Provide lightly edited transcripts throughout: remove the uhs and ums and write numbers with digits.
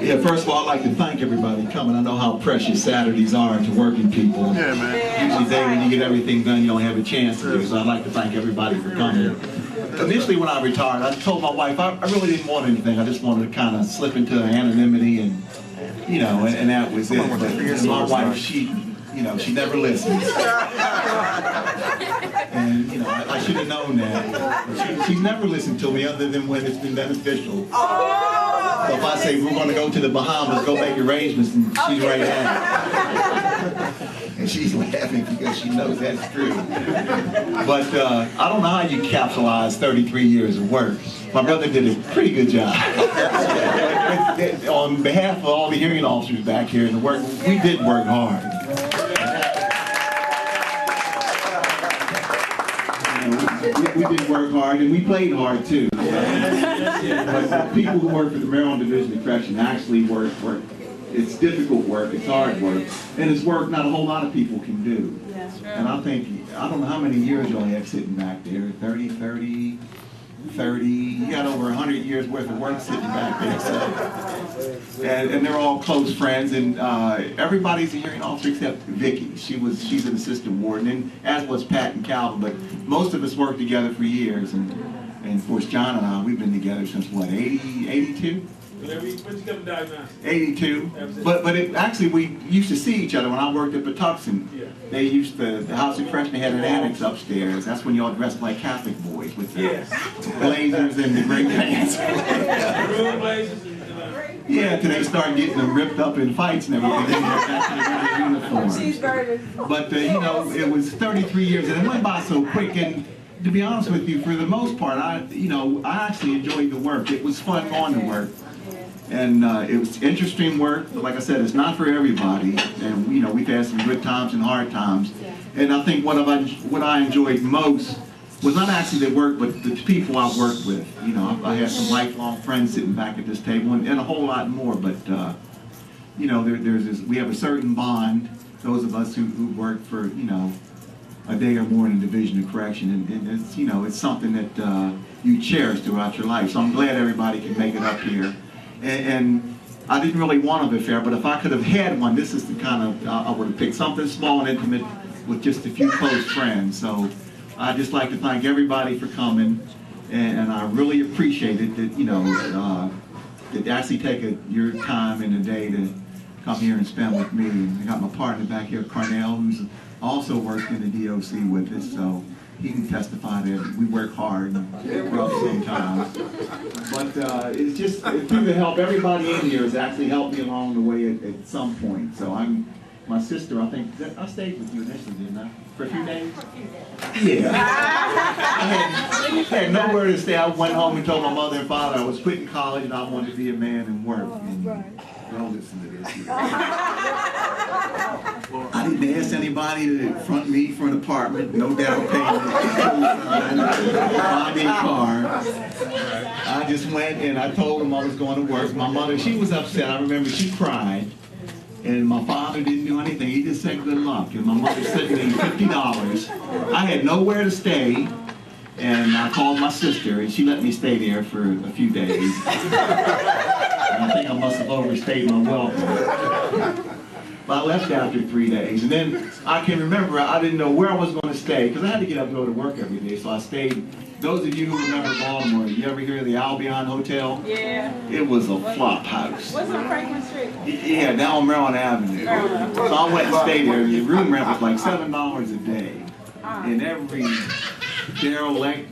Yeah, first of all, I'd like to thank everybody coming. I know how precious Saturdays are to working people. Yeah, man. Usually day when you get everything done, you don't have a chance to do. So I'd like to thank everybody for coming. Initially, when I retired, I told my wife I really didn't want anything. I just wanted to kind of slip into anonymity, and you know, and that was it. But my wife, she never listens. And you know, I should have known that. She's never listened to me other than when it's been beneficial. So if I say we're going to go to the Bahamas, go make arrangements, and she's right at it. And she's laughing because she knows that's true. But I don't know how you capsulize 33 years of work. My brother did a pretty good job. On behalf of all the hearing officers back here in the work, we did work hard. We did work hard, and we played hard too. But people who work for the Maryland Division of Correction actually work. It's difficult work, it's hard work, and it's work not a whole lot of people can do. And I think, I don't know how many years y'all have sitting back there, 30, you got over 100 years worth of work sitting back there. So. And they're all close friends, and everybody's a hearing officer except Vicky. She's an assistant warden, and as was Pat and Calvin, but most of us worked together for years, and of course John and I, we've been together since what, 82? 82. But actually we used to see each other when I worked at Patuxent. They used the House of Correction had an annex upstairs. That's when y'all dressed like Catholic boys with the blazers and the great pants. Yeah, until they started getting them ripped up in fights and everything. Then they're back to the uniforms. But you know, it was 33 years, and it went by so quick. And to be honest with you, for the most part, I actually enjoyed the work. It was fun going to work. And it was interesting work, but like I said, it's not for everybody. And you know, we've had some good times and hard times. And I think what I enjoyed most was not actually the work, but the people I worked with. You know, I had some lifelong friends sitting back at this table, and a whole lot more. But you know, we have a certain bond. Those of us who work for a day or more in the Division of Correction, and it's it's something that you cherish throughout your life. So I'm glad everybody can make it up here. And I didn't really want a buffet, but if I could have had one, this is the kind of, I would have picked something small and intimate with just a few close friends. So I'd just like to thank everybody for coming, and I really appreciate it that, that actually take your time in the day to come here and spend with me. And I got my partner back here, Carnell, who's also worked in the DOC with us, so he can testify that we work hard and rough sometimes. But it's just through the help, everybody in here has actually helped me along the way at some point. So my sister, I think, I stayed with you initially, didn't I? For a few days? Yeah. I had nowhere to stay. I went home and told my mother and father I was quitting college and I wanted to be a man and work. And don't listen to this. I didn't ask anybody to front me for an apartment, no down payment, buy me a car. I just went and I told them I was going to work. My mother, she was upset. I remember she cried. And my father didn't do anything. He just said good luck. And my mother sent me $50. I had nowhere to stay. And I called my sister, and she let me stay there for a few days. And I think I must have overstayed my welcome. But I left after 3 days. And then I can remember I didn't know where I was going to stay because I had to get up and go to work every day. So I stayed. Those of you who remember Baltimore, you ever hear of the Albion Hotel? Yeah. It was a flop house. What's on Franklin Street? Yeah, down on Maryland Avenue. So I went and stayed there. The room rent was like $7 a day. And every derelict,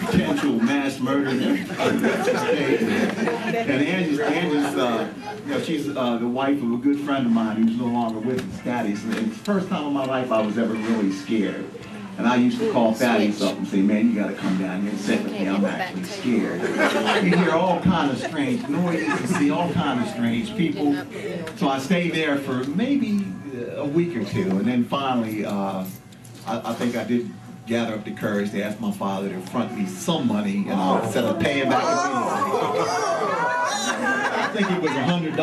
potential mass murder and everything. And Angie's, she's the wife of a good friend of mine who's no longer with us, Thaddeus. And it's the first time in my life I was ever really scared. And I used to call Thaddeus up and say, man, you got to come down here and sit with me. I'm actually scared. You hear all kind of strange noises and see all kind of strange people. So I stayed there for maybe a week or two. And then finally, I think I did gather up the courage to ask my father to front me some money, instead of paying back immediately. think it was $100.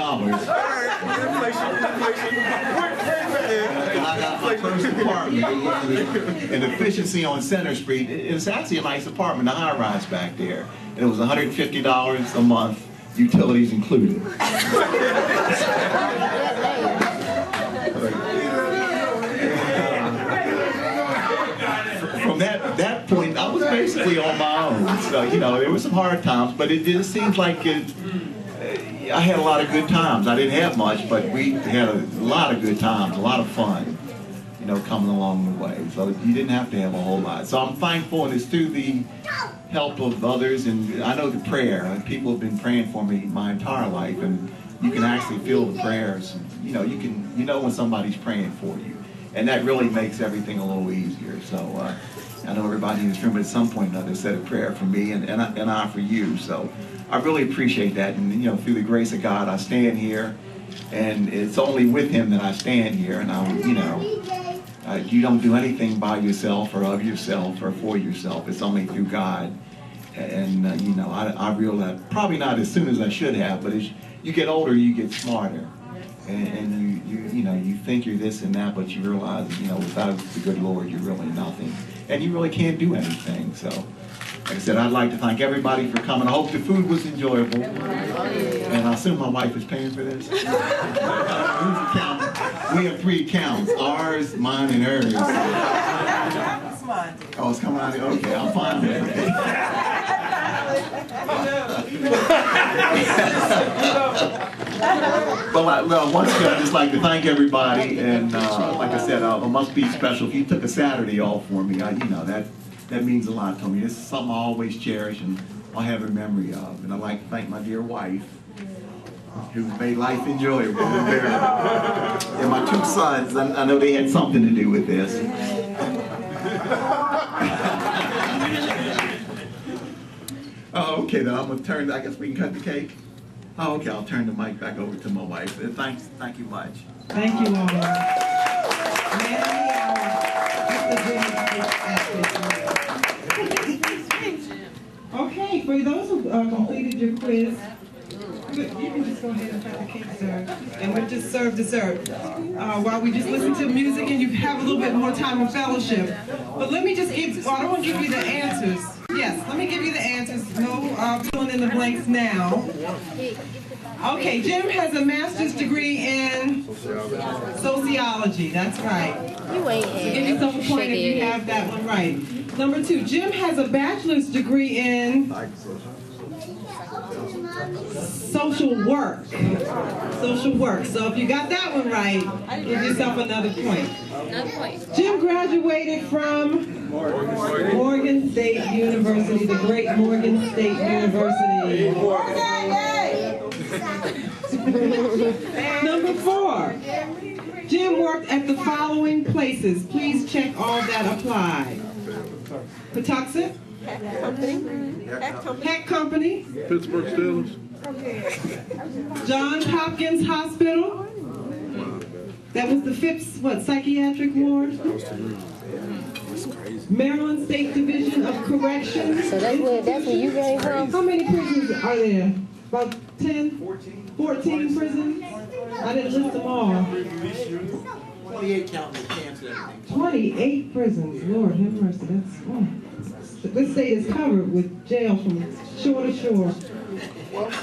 And I got my first apartment. And efficiency on Center Street. It's actually a nice apartment, a high-rise back there. And it was $150 a month, utilities included. From that point, I was basically on my own. So, you know, there were some hard times, but it just seems like I had a lot of good times. I didn't have much, but we had a lot of good times, a lot of fun, you know, coming along the way. So you didn't have to have a whole lot. So I'm thankful, and it's through the help of others, and I know the prayer, and people have been praying for me my entire life, and you can actually feel the prayers. You know when somebody's praying for you, and that really makes everything a little easier. So I know everybody in this room at some point or another said a prayer for me, and I for you. So I really appreciate that, and you know, through the grace of God, I stand here, and it's only with Him that I stand here. And you know, you don't do anything by yourself or of yourself or for yourself. It's only through God. And you know, I realize, probably not as soon as I should have, but as you get older, you get smarter, and you know, you think you're this and that, but you realize, you know, without the good Lord, you're really nothing, and you really can't do anything. So, like I said, I'd like to thank everybody for coming. I hope the food was enjoyable, and I assume my wife is paying for this. Who's accountant? We have 3 accounts: ours, mine, and hers. It's mine. Oh, it's coming out. Okay, I'm fine with it. Well, once again, I'd just like to thank everybody, and like I said, it must be special. If you took a Saturday off for me, you know, that means a lot to me. This is something I always cherish and I'll have a memory of. And I'd like to thank my dear wife, who made life enjoyable and bearable. And my 2 sons, I know they had something to do with this. Oh, okay, then I'm going to turn, I guess we can cut the cake. Oh, okay, I'll turn the mic back over to my wife. Thank you much. Thank you all. Okay, for those who completed your quiz, you can just go ahead and cut the cake, sir. And we'll just serve dessert while we just listen to music and you have a little bit more time of fellowship. But let me just give, I don't want to give you the answers. Yes, let me give you the answers. No filling in the blanks now. Okay, Jim has a master's degree in sociology. That's right. You ain't So give yourself a point if you have that one right. Number 2, Jim has a bachelor's degree in social work. Social work. So if you got that one right, give yourself another point. Jim graduated from Morgan State University, the great Morgan State University. Number 4, Jim worked at the following places. Please check all that apply. Patuxent, Heck Company, Pittsburgh Steelers, Johns Hopkins Hospital. That was the Phipps, psychiatric ward? Maryland State Division of Corrections. So that's where you came from? How many prisons are there? About 10? 14 prisons? I didn't list them all. 28 counting the camps and everything. 28 prisons. Lord have mercy. This state is covered with jail from shore to shore.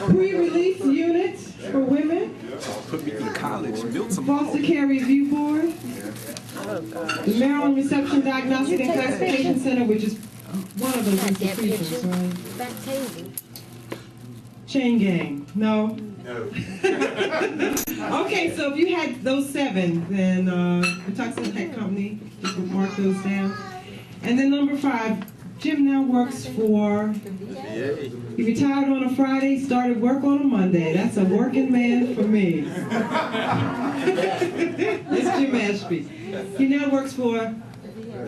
Pre-release unit for women. put me through college, built some Foster Care Review Board. The Maryland Reception Diagnostic and Classification Center, which is one of those institutions, right? Back table. Chain gang. No? No. Okay, so if you had those 7, then the Tucson Tech Company, just mark those down. And then number 5, Jim now works for, he retired on a Friday, started work on a Monday. That's a working man for me. It's Jim Ashby. He now works for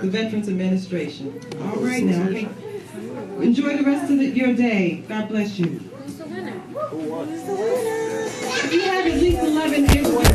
the Veterans Administration. All right now. Okay. Enjoy the rest of your day. God bless you. If you have at least 11 invoices.